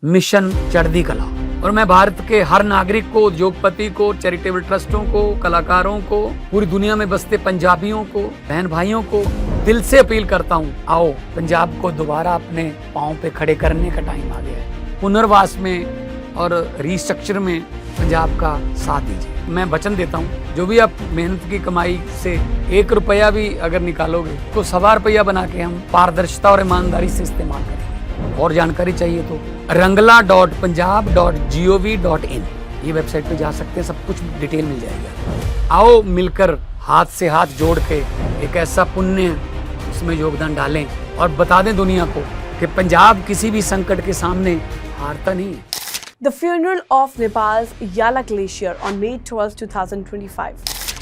Mission चढ़ती कला। और मैं भारत के हर नागरिक को, उद्योगपति को, चैरिटेबल ट्रस्टों को, कलाकारों को, पूरी दुनिया में बसते पंजाबियों को, बहन भाइयों को दिल से अपील करता हूँ, आओ पंजाब को दोबारा अपने पाँव पे खड़े करने का टाइम आ गया है। पुनर्वास में और रिस्ट्रक्चर में पंजाब का साथ दीजिए। मैं वचन देता हूँ, जो भी आप मेहनत की कमाई से 1 रुपया भी अगर निकालोगे तो 1.25 रुपया बना के हम पारदर्शिता और ईमानदारी से इस्तेमाल करेंगे। और जानकारी चाहिए तो rangla.punjab.gov.in ये वेबसाइट पे जा सकते हैं, सब कुछ डिटेल मिल जाएगा। आओ मिलकर हाथ से हाथ जोड़ के एक ऐसा पुण्य उसमें योगदान डालें और बता दें दुनिया को कि पंजाब किसी भी संकट के सामने हारता नहीं है। The funeral of Nepal's Yala Glacier on May 12, 2025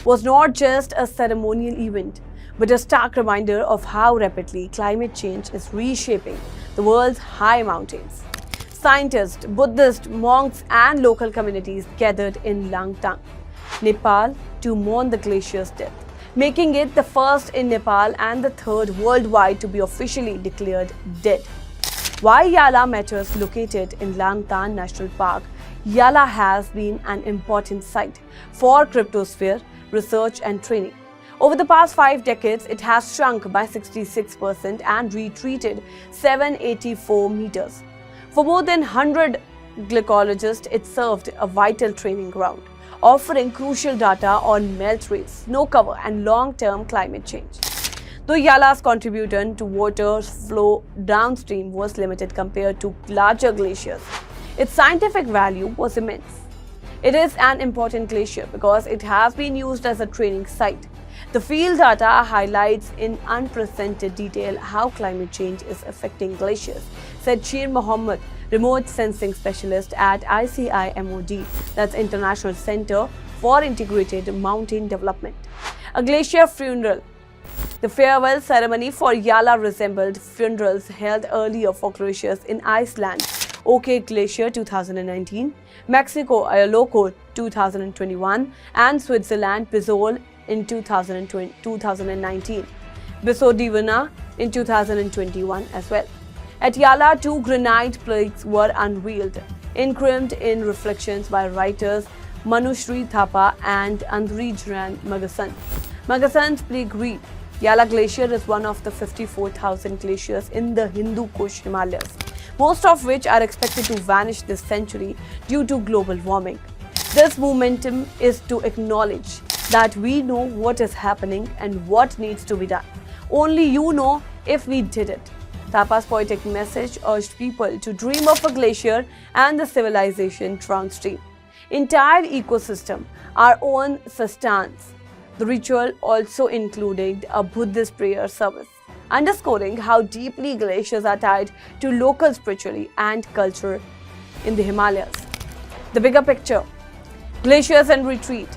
was not just a ceremonial event, but a stark reminder of how rapidly climate change is reshaping the world's high mountains. Scientists, Buddhist monks, and local communities gathered in Langtang, Nepal, to mourn the glacier's death, making it the first in Nepal and the third worldwide to be officially declared dead. Why Yala matters? Located in Langtang National Park, Yala has been an important site for cryptosphere research and training. Over the past 5 decades, it has shrunk by 66% and retreated 784 meters. For more than 100 glycologists, it served a vital training ground, offering crucial data on melt rates, snow cover, and long-term climate change. Though Yala's contribution to water flow downstream was limited compared to larger glaciers, its scientific value was immense. It is an important glacier because it has been used as a training site. The field data highlights in unprecedented detail how climate change is affecting glaciers, said Sher Mohammed, remote sensing specialist at ICIMOD, that's International Center for Integrated Mountain Development. A glacier funeral. The farewell ceremony for Yala resembled funerals held earlier for glaciers in Iceland, OK Glacier 2019, Mexico Ayaloco 2021, and Switzerland Pizol in 2019, Bisodivana in 2021 as well. At Yala, 2 granite plaques were unveiled, engraved in reflections by writers Manushri Thapa and Andrijran Magasan. Magasan's plaque read, Yala Glacier is one of the 54,000 glaciers in the Hindu Kush Himalayas, most of which are expected to vanish this century due to global warming. This momentum is to acknowledge that we know what is happening and what needs to be done. Only you know if we did it. Thapa's poetic message urged people to dream of a glacier and the civilization downstream. Entire ecosystem, our own sustenance. The ritual also included a Buddhist prayer service, underscoring how deeply glaciers are tied to local spirituality and culture in the Himalayas. The bigger picture. Glaciers and retreat.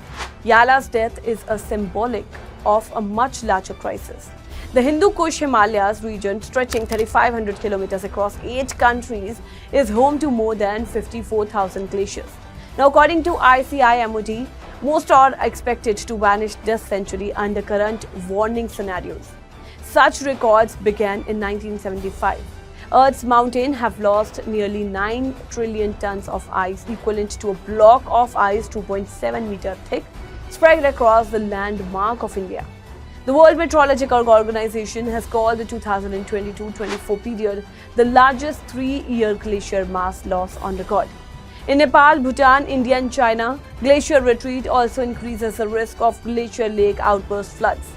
Yala's death is a symbolic of a much larger crisis. The Hindu Kush Himalayas region, stretching 3,500 kilometers across 8 countries, is home to more than 54,000 glaciers. Now, according to ICIMOD, most are expected to vanish this century under current warning scenarios. Such records began in 1975. Earth's mountains have lost nearly 9 trillion tons of ice, equivalent to a block of ice 2.7 meters thick, spread across the landmark of India. The World Meteorological Organization has called the 2022-24 period the largest 3-year glacier mass loss on record. In Nepal, Bhutan, India, and China, glacier retreat also increases the risk of glacier lake outburst floods.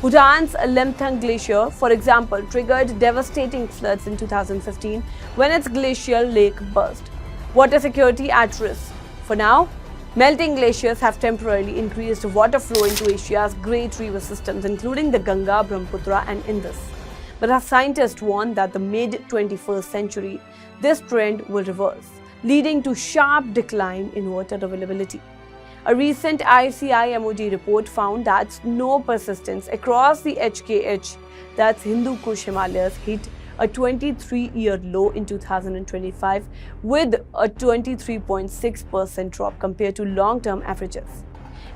Bhutan's Langtang Glacier, for example, triggered devastating floods in 2015 when its glacial lake burst. Water security at risk. For now, melting glaciers have temporarily increased water flow into Asia's great river systems, including the Ganga, Brahmaputra, and Indus. But our scientists warn that the mid-21st century, this trend will reverse, leading to sharp decline in water availability. A recent ICIMOD report found that snow persistence across the HKH, that's Hindu Kush Himalayas, hit a 23-year low in 2025 with a 23.6% drop compared to long-term averages.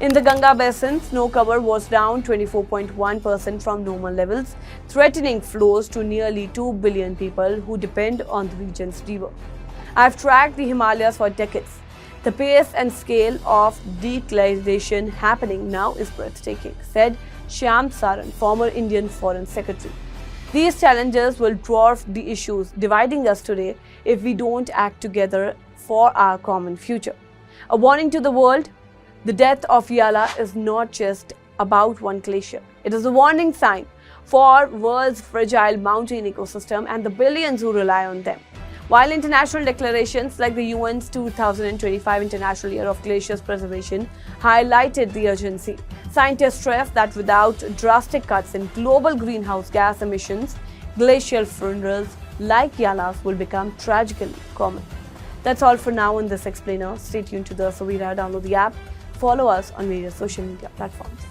In the Ganga basin, snow cover was down 24.1% from normal levels, threatening flows to nearly 2 billion people who depend on the region's river. I've tracked the Himalayas for decades. The pace and scale of degradation happening now is breathtaking, said Shyam Saran, former Indian Foreign Secretary. These challenges will dwarf the issues dividing us today if we don't act together for our common future. A warning to the world, the death of Yala is not just about one glacier. It is a warning sign for world's fragile mountain ecosystem and the billions who rely on them. While international declarations like the UN's 2025 International Year of Glaciers Preservation highlighted the urgency, scientists stress that without drastic cuts in global greenhouse gas emissions, glacial funerals like Yala's will become tragically common. That's all for now on this explainer. Stay tuned to the Savera. Download the app. Follow us on various social media platforms.